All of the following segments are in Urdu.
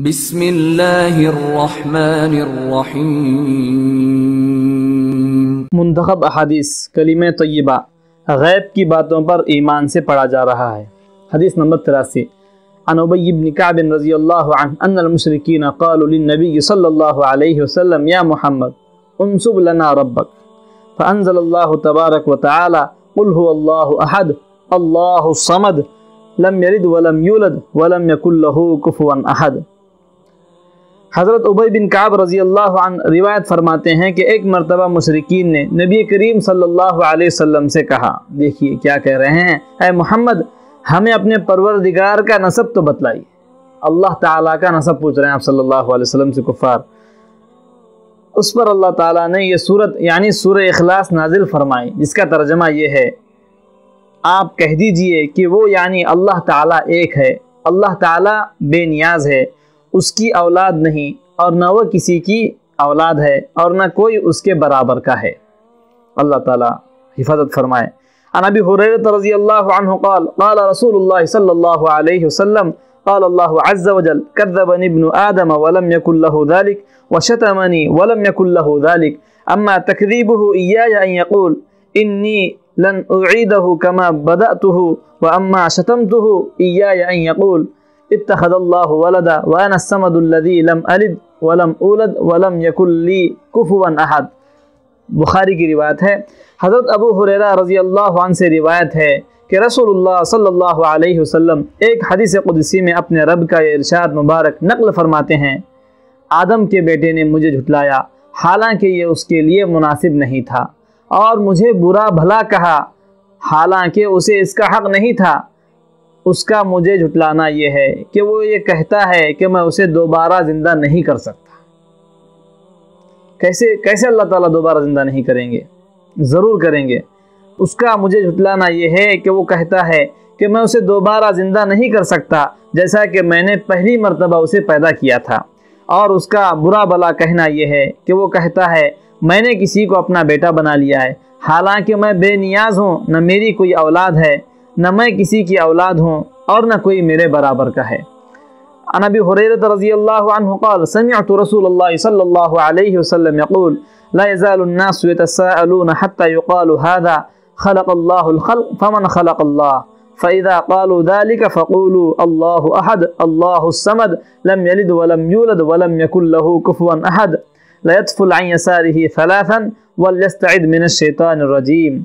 بسم اللہ الرحمن الرحیم۔ منتخب احادیث کلمہ طیبہ غیب کی باتوں پر ایمان سے پڑھا جا رہا ہے۔ حدیث نمبر 83 عن ابی بن کعب رضی اللہ عنہ ان المشرکین قالوا للنبی صلی اللہ علیہ وسلم یا محمد انصب لنا ربک فانزل اللہ تبارک وتعالی قل هو اللہ احد اللہ الصمد لم یلد ولم یولد ولم یکن له کفوا احد۔ حضرت ابی بن کعب رضی اللہ عنہ روایت فرماتے ہیں کہ ایک مرتبہ مشرکین نے نبی کریم صلی اللہ علیہ وسلم سے کہا، دیکھیے کیا کہہ رہے ہیں، اے محمد ہمیں اپنے پروردگار کا نسب تو بتلائیے۔ اللہ تعالیٰ کا نسب پوچھ رہے ہیں آپ صلی اللہ علیہ وسلم سے کفار۔ اس پر اللہ تعالیٰ نے یہ صورت یعنی سورہ اخلاص نازل فرمائی، جس کا ترجمہ یہ ہے، آپ کہہ دیجئے کہ وہ یعنی اللہ تعالیٰ ایک ہے، اللہ تعالیٰ بے نیاز ہے، اس کی اولاد نہیں اور نہ وہ کسی کی اولاد ہے اور نہ کوئی اس کے برابر کا ہے۔ اللہ تعالیٰ حفاظت فرمائے۔ عن ابی ہریرہ رضی اللہ عنہ قال قال رسول اللہ صلی اللہ علیہ وسلم قال اللہ عز وجل کذبنی ابن آدم ولم یکن له ذلك وشتمنی ولم یکن له ذلك اما تکذیبه ایای ان یقول انی لن اعیده کما بدأته واما شتمته ایای ان یقول اتخذ اللہ ولدا وانا الصمد الذی لم الد ولم اولد ولم یکن لی کفوا احد۔ بخاری کی روایت ہے۔ حضرت ابو ہریرہ رضی اللہ عنہ سے روایت ہے کہ رسول اللہ صلی اللہ علیہ وسلم ایک حدیث قدسی میں اپنے رب کا یہ ارشاد مبارک نقل فرماتے ہیں، آدم کے بیٹے نے مجھے جھٹلایا حالانکہ یہ اس کے لیے مناسب نہیں تھا، اور مجھے برا بھلا کہا حالانکہ اسے اس کا حق نہیں تھا۔ اس کا مجھے جھٹلانا یہ ہے کہ وہ یہ کہتا ہے کہ میں اسے دوبارہ زندہ نہیں کر سکتا۔ کیسے اللہ تعالیٰ دوبارہ زندہ نہیں کریں گے؟ ضرور کریں گے۔ اس کا مجھے جھٹلانا یہ ہے کہ وہ کہتا ہے کہ میں اسے دوبارہ زندہ نہیں کر سکتا جیسا کہ میں نے پہلی مرتبہ اسے پیدا کیا تھا، اور اس کا برا بھلا کہنا یہ ہے کہ وہ کہتا ہے میں نے کسی کو اپنا بیٹا بنا لیا ہے حالانکہ میں بے نیاز ہوں، نہ میری کوئی اولاد ہے نہ میں کسی کی اولاد ہوں اور نہ کوئی میرے برابر کا ہے۔ عن ابی ہریرہ رضی اللہ عنہ قال سمعت رسول اللہ صلی اللہ علیہ وسلم یقول لا يزال الناس يتساءلون حتى يقال هذا خلق الله الخلق فمن خلق الله فإذا قالوا ذلك فقولوا الله أحد الله الصمد لم يلد ولم يولد ولم يكن له كفوا أحد لا يطفل عن يساره ثلاثا وليستعذ من الشيطان الرجيم۔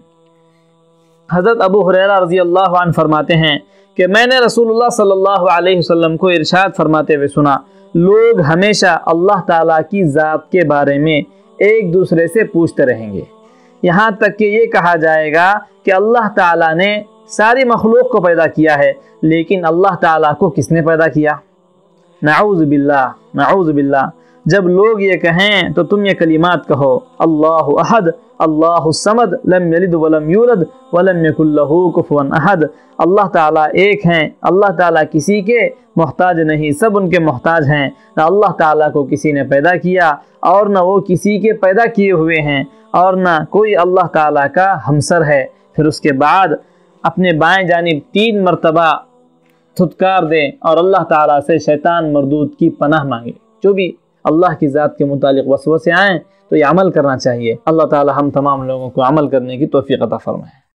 حضرت ابو ہریرہ رضی اللہ عنہ فرماتے ہیں کہ میں نے رسول اللہ صلی اللہ علیہ وسلم کو ارشاد فرماتے ہوئے سنا، لوگ ہمیشہ اللہ تعالیٰ کی ذات کے بارے میں ایک دوسرے سے پوچھتے رہیں گے، یہاں تک کہ یہ کہا جائے گا کہ اللہ تعالیٰ نے ساری مخلوق کو پیدا کیا ہے، لیکن اللہ تعالیٰ کو کس نے پیدا کیا؟ نعوذ باللہ، نعوذ باللہ۔ جب لوگ یہ کہیں تو تم یہ کلمات کہو، اللہ احد اللہ الصمد لم یلد ولم یولد ولم یکن له کفوا احد۔ اللہ تعالیٰ ایک ہیں، اللہ تعالیٰ کسی کے محتاج نہیں، سب ان کے محتاج ہیں، نہ اللہ تعالیٰ کو کسی نے پیدا کیا اور نہ وہ کسی کے پیدا کیے ہوئے ہیں اور نہ کوئی اللہ تعالیٰ کا ہمسر ہے۔ پھر اس کے بعد اپنے بائیں جانب 3 مرتبہ تھتکار دیں اور اللہ تعالیٰ سے شیطان مردود کی پناہ مانگے۔ جو بھی اللہ کی ذات کے متعلق وسوسے آئیں تو یہ عمل کرنا چاہیے۔ اللہ تعالیٰ ہم تمام لوگوں کو عمل کرنے کی توفیق عطا فرمائے۔